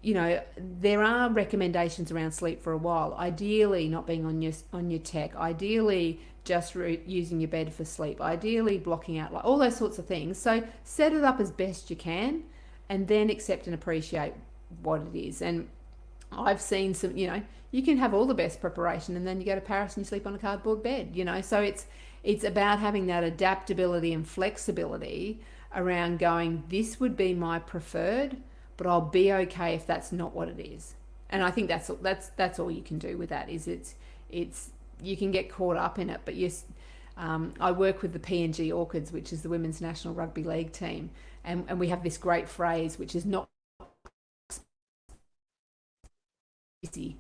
there are recommendations around sleep for a while. Ideally, not being on your tech. Ideally, just using your bed for sleep. Ideally, blocking out, like all those sorts of things. So set it up as best you can, and then accept and appreciate what it is. And I've seen some, you can have all the best preparation, and then you go to Paris and you sleep on a cardboard bed. So it's about having that adaptability and flexibility around going, this would be my preferred, but I'll be okay if that's not what it is. And I think that's all you can do with that. Is it's you can get caught up in it, but yes. I work with the PNG Orchids, which is the Women's National Rugby League team, and we have this great phrase, which is not pissy,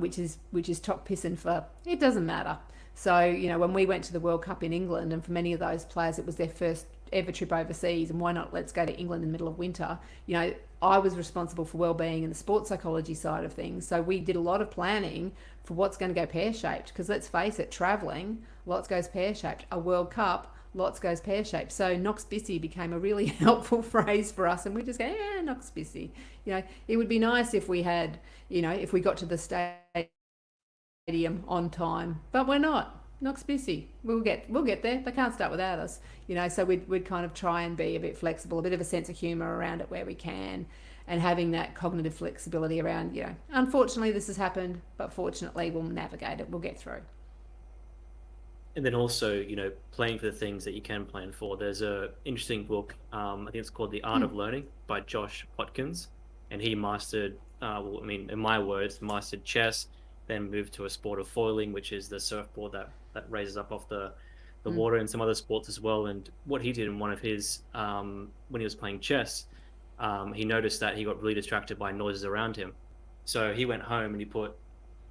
which is top pissing for it doesn't matter. So when we went to the World Cup in England, and for many of those players it was their first ever trip overseas, and why not, let's go to England in the middle of winter. I was responsible for wellbeing and the sports psychology side of things, so we did a lot of planning for what's going to go pear-shaped, because let's face it, travelling, lots goes pear-shaped. A World Cup, lots goes pear-shaped. So Nox Bissy became a really helpful phrase for us, and we just go, yeah, Nox Bissy. It would be nice if we had, if we got to the stadium on time, but we're not. Nox Bissy. We'll get there. They can't start without us. So we'd kind of try and be a bit flexible, a bit of a sense of humour around it where we can, and having that cognitive flexibility around, unfortunately this has happened, but fortunately we'll navigate it. We'll get through. And then also, playing for the things that you can plan for. There's a interesting book, I think it's called The Art of Learning by Josh Watkins, and he mastered, in my words, mastered chess, then moved to a sport of foiling, which is the surfboard that raises up off the water, and some other sports as well. And what he did in one of his, when he was playing chess, he noticed that he got really distracted by noises around him. So he went home and he put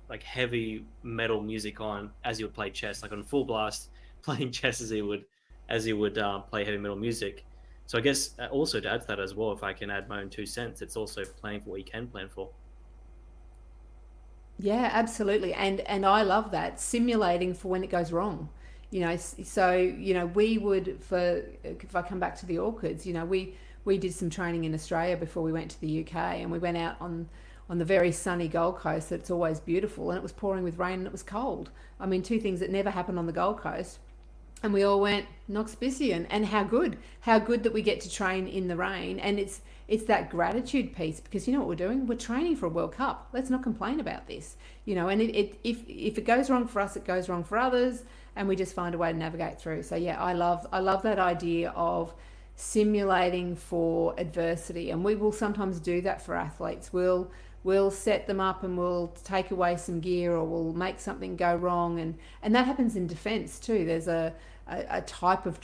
like heavy metal music on as he would play chess, like on full blast, playing chess as he would play heavy metal music. So I guess also to add to that as well, if I can add my own 2 cents, it's also planning for what you can plan for. Yeah, absolutely. And I love that, simulating for when it goes wrong. So we would, for if I come back to the orchids, we did some training in Australia before we went to the UK, and we went out on the very sunny Gold Coast. That's always beautiful, and it was pouring with rain and it was cold. I mean, two things that never happen on the Gold Coast. And we all went Nox Bissy, and how good that we get to train in the rain. And it's that gratitude piece, because what we're doing, we're training for a World Cup. Let's not complain about this, and if it goes wrong for us, it goes wrong for others, and we just find a way to navigate through. So yeah, I love that idea of simulating for adversity, and we will sometimes do that for athletes. We'll set them up and we'll take away some gear, or we'll make something go wrong, and that happens in defense too. There's a type of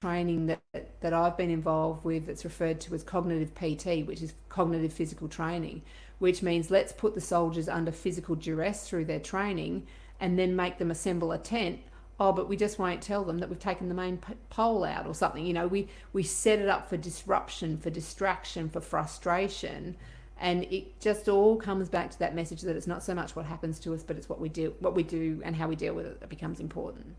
training that I've been involved with that's referred to as cognitive PT, which is cognitive physical training, which means let's put the soldiers under physical duress through their training and then make them assemble a tent. Oh, but we just won't tell them that we've taken the main pole out or something. We set it up for disruption, for distraction, for frustration, And it just all comes back to that message that it's not so much what happens to us, but it's what we do and how we deal with it that becomes important.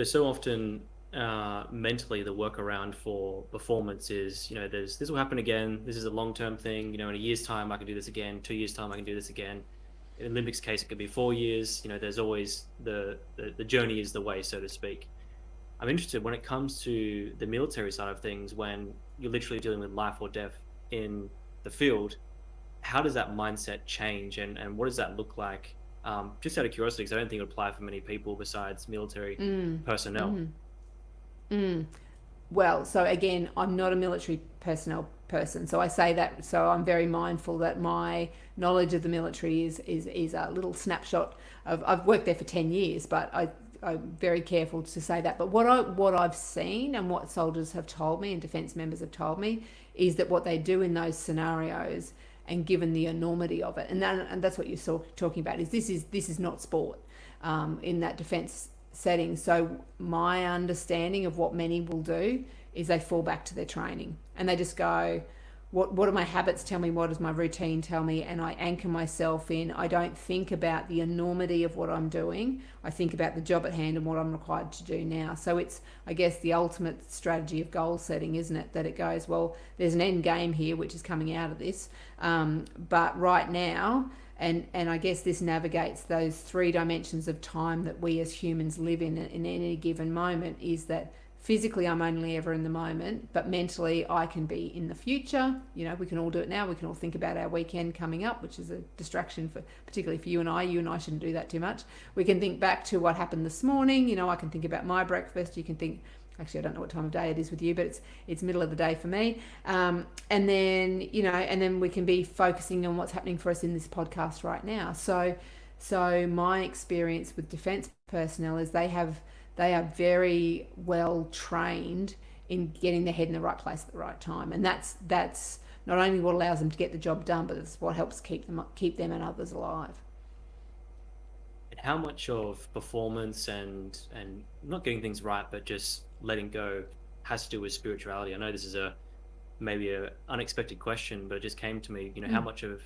So often, mentally, the workaround for performance is, this will happen again. This is a long-term thing. In a year's time, I can do this again. 2 years' time, I can do this again. In Olympics case, it could be 4 years. There's always the journey is the way, so to speak. I'm interested when it comes to the military side of things, when you're literally dealing with life or death in the field. How does that mindset change, and what does that look like? Just out of curiosity, because I don't think it would apply for many people besides military personnel. Well, so again, I'm not a military personnel person, so I say that. So I'm very mindful that my knowledge of the military is a little snapshot of. I've worked there for 10 years, but I'm very careful to say that. But what I've seen and what soldiers have told me and defence members have told me is that what they do in those scenarios, and given the enormity of it, and that's what you're talking about, is this is not sport in that defence setting. So my understanding of what many will do is they fall back to their training and they just go, what do my habits tell me, what does my routine tell me, and I anchor myself in. I don't think about the enormity of what I'm doing. I think about the job at hand and what I'm required to do now. So it's, I guess, the ultimate strategy of goal setting, isn't it, that it goes, well, there's an end game here which is coming out of this, but right now, and I guess this navigates those three dimensions of time that we as humans live in any given moment, is that physically I'm only ever in the moment, but mentally I can be in the future. We can all do it now. We can all think about our weekend coming up, which is a distraction for, particularly for you and I. You and I shouldn't do that too much. We can think back to what happened this morning. I can think about my breakfast. You can think, actually I don't know what time of day it is with you, but it's middle of the day for me. And then we can be focusing on what's happening for us in this podcast right now. So my experience with defence personnel is they are very well trained in getting their head in the right place at the right time, and that's not only what allows them to get the job done, but it's what helps keep them and others alive. And how much of performance and not getting things right, but just letting go, has to do with spirituality? I know this is maybe a unexpected question, but it just came to me. How much of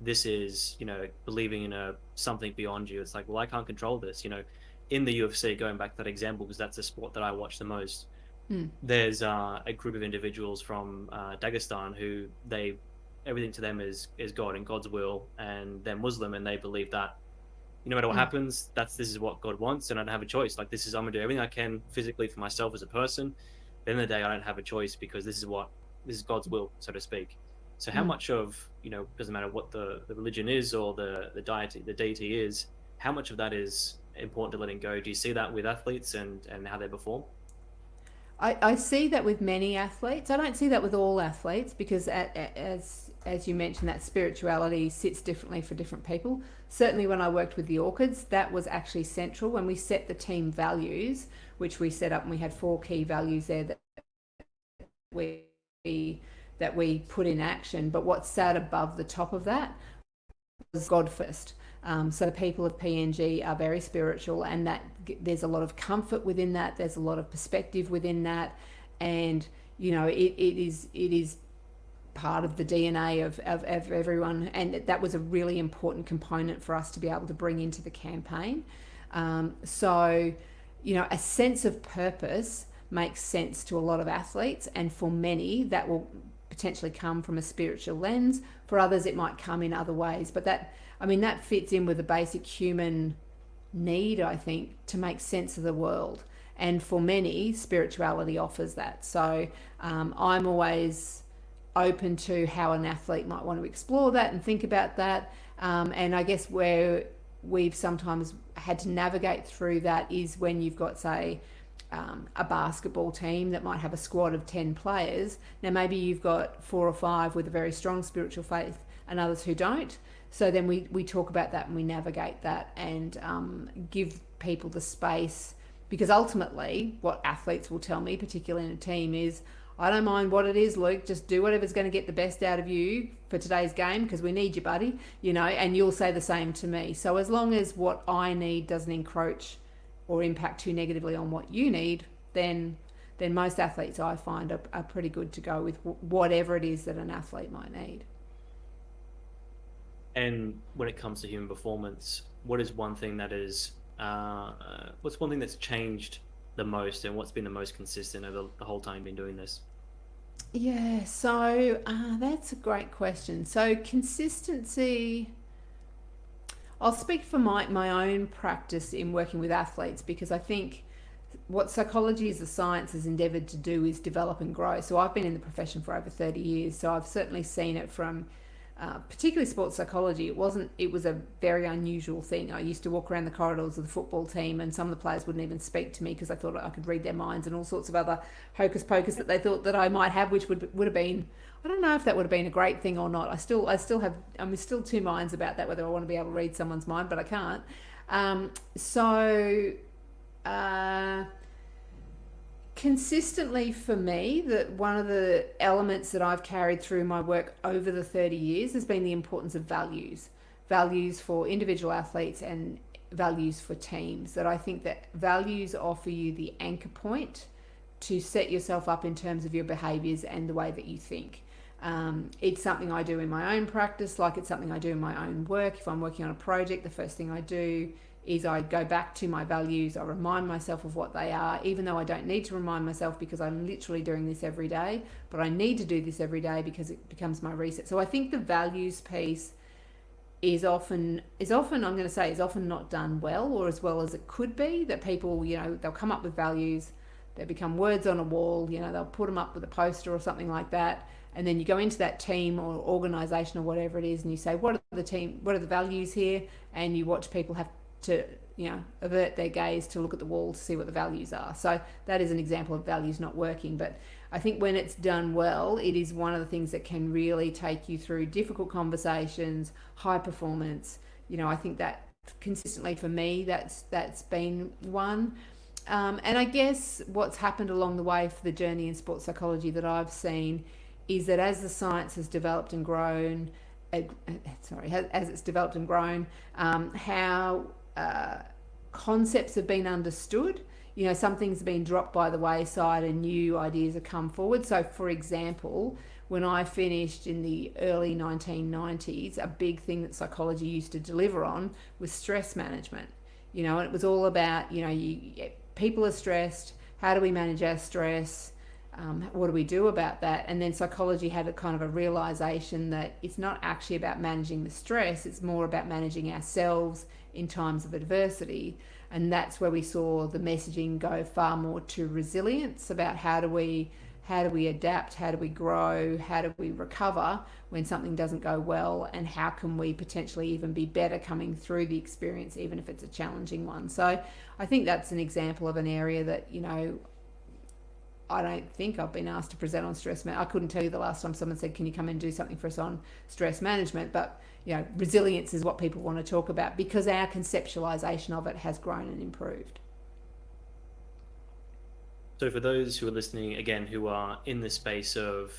this is believing in a something beyond you? It's like, well, I can't control this. In the UFC, going back to that example, because that's the sport that I watch the most. There's a group of individuals from Dagestan who everything to them is God and God's will, and they're Muslim, and they believe that no matter what happens, this is what God wants, and I don't have a choice. Like, I'm gonna do everything I can physically for myself as a person. At the end of the day, I don't have a choice, because this is God's will, so to speak. So how much of, doesn't matter what the religion is or the deity is, how much of that is important to letting go? Do you see that with athletes and how they perform? I see that with many athletes. I don't see that with all athletes, because as you mentioned, that spirituality sits differently for different people. Certainly when I worked with the Orchids, that was actually central. When we set the team values, which we set up, and we had 4 key values there that we put in action. But what sat above the top of that was God first. So the people of PNG are very spiritual, and that there's a lot of comfort within that. There's a lot of perspective within that, and it is part of the DNA of everyone. And that was a really important component for us to be able to bring into the campaign. So a sense of purpose makes sense to a lot of athletes, and for many that will potentially come from a spiritual lens. For others it might come in other ways, but that fits in with a basic human need, I think, to make sense of the world. And for many, spirituality offers that. So I'm always open to how an athlete might want to explore that and think about that. And I guess where we've sometimes had to navigate through that is when you've got, say, a basketball team that might have a squad of 10 players. Now maybe you've got 4 or 5 with a very strong spiritual faith and others who don't. So then we talk about that and we navigate that, and give people the space, because ultimately what athletes will tell me, particularly in a team, is, I don't mind what it is, Luke, just do whatever's going to get the best out of you for today's game, because we need you, buddy, and you'll say the same to me. So as long as what I need doesn't encroach or impact too negatively on what you need, then then most athletes I find are pretty good to go with whatever it is that an athlete might need. And when it comes to human performance, what is one thing that is, what's one thing that's changed the most, and what's been the most consistent over the whole time you've been doing this? Yeah, so that's a great question. So consistency, I'll speak for my own practice in working with athletes, because I think what psychology as a science has endeavoured to do is develop and grow. So I've been in the profession for over 30 years, so I've certainly seen it from particularly sports psychology. It was a very unusual thing. I used to walk around the corridors of the football team, and some of the players wouldn't even speak to me because I thought I could read their minds, and all sorts of other hocus pocus that they thought that I might have, which would have been, I don't know if that would have been a great thing or not. I'm still two minds about that, whether I want to be able to read someone's mind, but I can't. So consistently for me, that one of the elements that I've carried through my work over the 30 years has been the importance of values for individual athletes and values for teams. That I think that values offer you the anchor point to set yourself up in terms of your behaviors and the way that you think. It's something I do in my own practice, like it's something I do in my own work. If I'm working on a project, the first thing I do is I go back to my values. I remind myself of what they are, even though I don't need to remind myself because I'm literally doing this every day, but I need to do this every day because it becomes my reset. So I think the values piece is often I'm going to say is often not done well, or as well as it could be. That people, they'll come up with values, they become words on a wall, they'll put them up with a poster or something like that, and then you go into that team or organization or whatever it is, and you say, what are the values here? And you watch people have to avert their gaze to look at the wall to see what the values are. So that is an example of values not working. But I think when it's done well, it is one of the things that can really take you through difficult conversations, high performance. I think that consistently for me, that's been one. And I guess what's happened along the way for the journey in sports psychology that I've seen is that as the science has developed and grown, as it's developed and grown, how concepts have been understood. Some things have been dropped by the wayside and new ideas have come forward. So, for example, when I finished in the early 1990s, a big thing that psychology used to deliver on was stress management. And it was all about, people are stressed. How do we manage our stress? What do we do about that? And then psychology had a kind of a realization that it's not actually about managing the stress, it's more about managing ourselves in times of adversity. And that's where we saw the messaging go far more to resilience, about how do we adapt, how do we grow, how do we recover when something doesn't go well, and how can we potentially even be better coming through the experience, even if it's a challenging one. So I think that's an example of an area that, I don't think I've been asked to present on stress management. I couldn't tell you the last time someone said, can you come and do something for us on stress management? But, resilience is what people want to talk about because our conceptualization of it has grown and improved. So for those who are listening, again, who are in the space of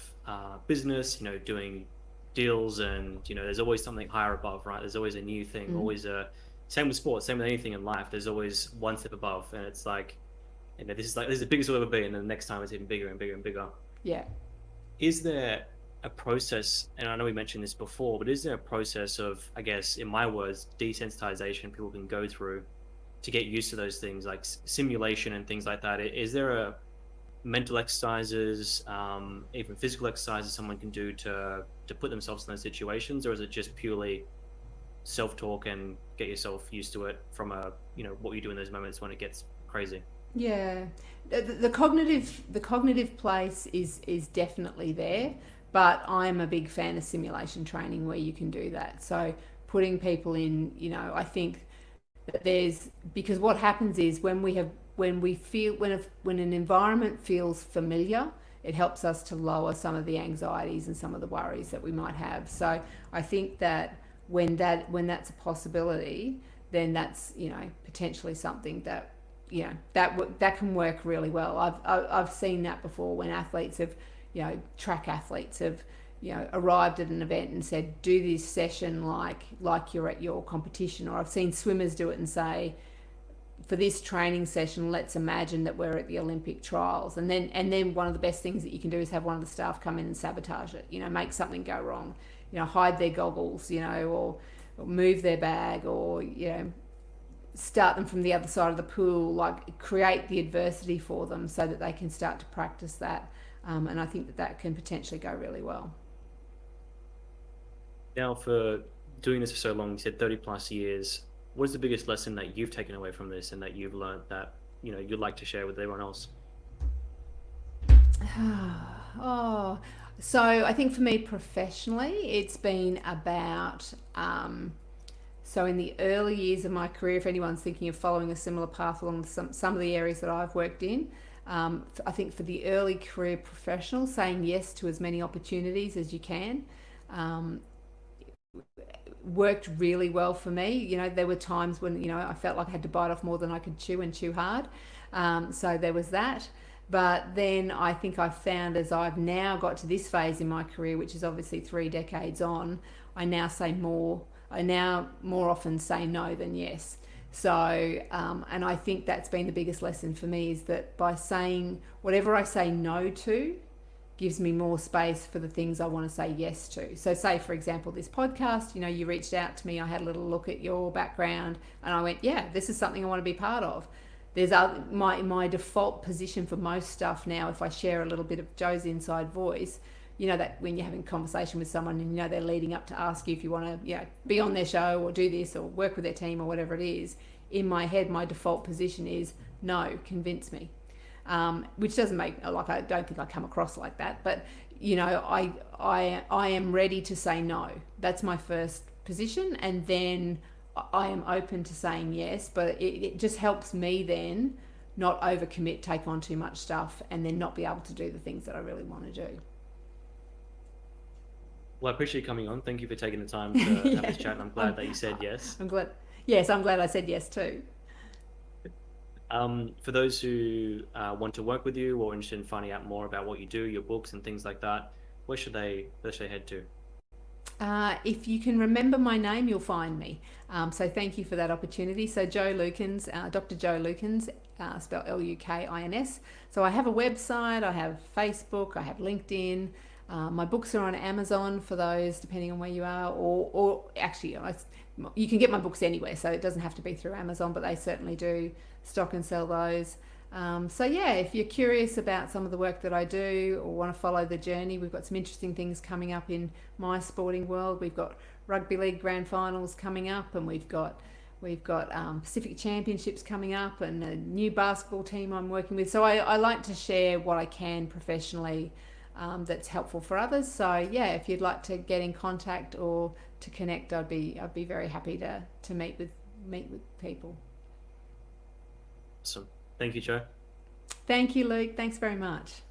business, doing deals, and, there's always something higher above, right? There's always a new thing, always same with sports, same with anything in life. There's always one step above, and it's like, this is the biggest it'll ever be, and then the next time it's even bigger and bigger and bigger. Yeah. Is there a process, and I know we mentioned this before, but is there a process of, I guess, in my words, desensitization people can go through to get used to those things, like simulation and things like that? Is there a mental exercises, even physical exercises someone can do to put themselves in those situations, or is it just purely self-talk and get yourself used to it from what you do in those moments when it gets crazy? Yeah, the cognitive place is definitely there, but I'm a big fan of simulation training where you can do that. So putting people in, I think that because what happens is when an environment feels familiar, it helps us to lower some of the anxieties and some of the worries that we might have. So I think that when that's a possibility, then that's potentially something that that can work really well. I've seen that before when athletes have, track athletes have, arrived at an event and said, do this session like you're at your competition. Or I've seen swimmers do it and say, for this training session, let's imagine that we're at the Olympic trials, and then one of the best things that you can do is have one of the staff come in and sabotage it. Make something go wrong. Hide their goggles. Or move their bag, or start them from the other side of the pool. Like, create the adversity for them so that they can start to practice that. And I think that can potentially go really well. Now, for doing this for so long, you said 30 plus years. What is the biggest lesson that you've taken away from this and that you've learned that you'd like to share with everyone else? Oh, so I think for me professionally, it's been about. So in the early years of my career, if anyone's thinking of following a similar path along some of the areas that I've worked in, I think for the early career professional, saying yes to as many opportunities as you can. Worked really well for me. There were times when I felt like I had to bite off more than I could chew, and chew hard. So there was that. But then I think I've found, as I've now got to this phase in my career, which is obviously 3 decades on, I now more often say no than yes. So, and I think that's been the biggest lesson for me, is that by saying whatever I say no to, gives me more space for the things I want to say yes to. So say, for example, this podcast, you reached out to me, I had a little look at your background, and I went, yeah, this is something I want to be part of. There's my default position for most stuff now, if I share a little bit of Jo's inside voice, that when you're having a conversation with someone and they're leading up to ask you if you want to be on their show or do this or work with their team or whatever it is, in my head my default position is no, convince me. Which doesn't make, like, I don't think I come across like that, but I am ready to say no. That's my first position, and then I am open to saying yes, but it just helps me then not overcommit, take on too much stuff, and then not be able to do the things that I really want to do. Well, I appreciate you coming on. Thank you for taking the time to have this chat, and I'm glad that you said yes. I'm glad. Yes, I'm glad I said yes too. For those who want to work with you or interested in finding out more about what you do, your books and things like that, where should they head to? If you can remember my name, you'll find me. So thank you for that opportunity. So Jo Lukins, Dr Jo Lukins, spelled Lukins. So I have a website, I have Facebook, I have LinkedIn. My books are on Amazon for those, depending on where you are, or actually, you can get my books anywhere, so it doesn't have to be through Amazon, but they certainly do stock and sell those. So yeah, if you're curious about some of the work that I do or want to follow the journey, we've got some interesting things coming up in my sporting world. We've got rugby league grand finals coming up, and we've got Pacific Championships coming up, and a new basketball team I'm working with. So I like to share what I can professionally that's helpful for others. So yeah, if you'd like to get in contact or to connect, I'd be very happy to meet with people. Awesome. Thank you, Jo. Thank you, Luke. Thanks very much.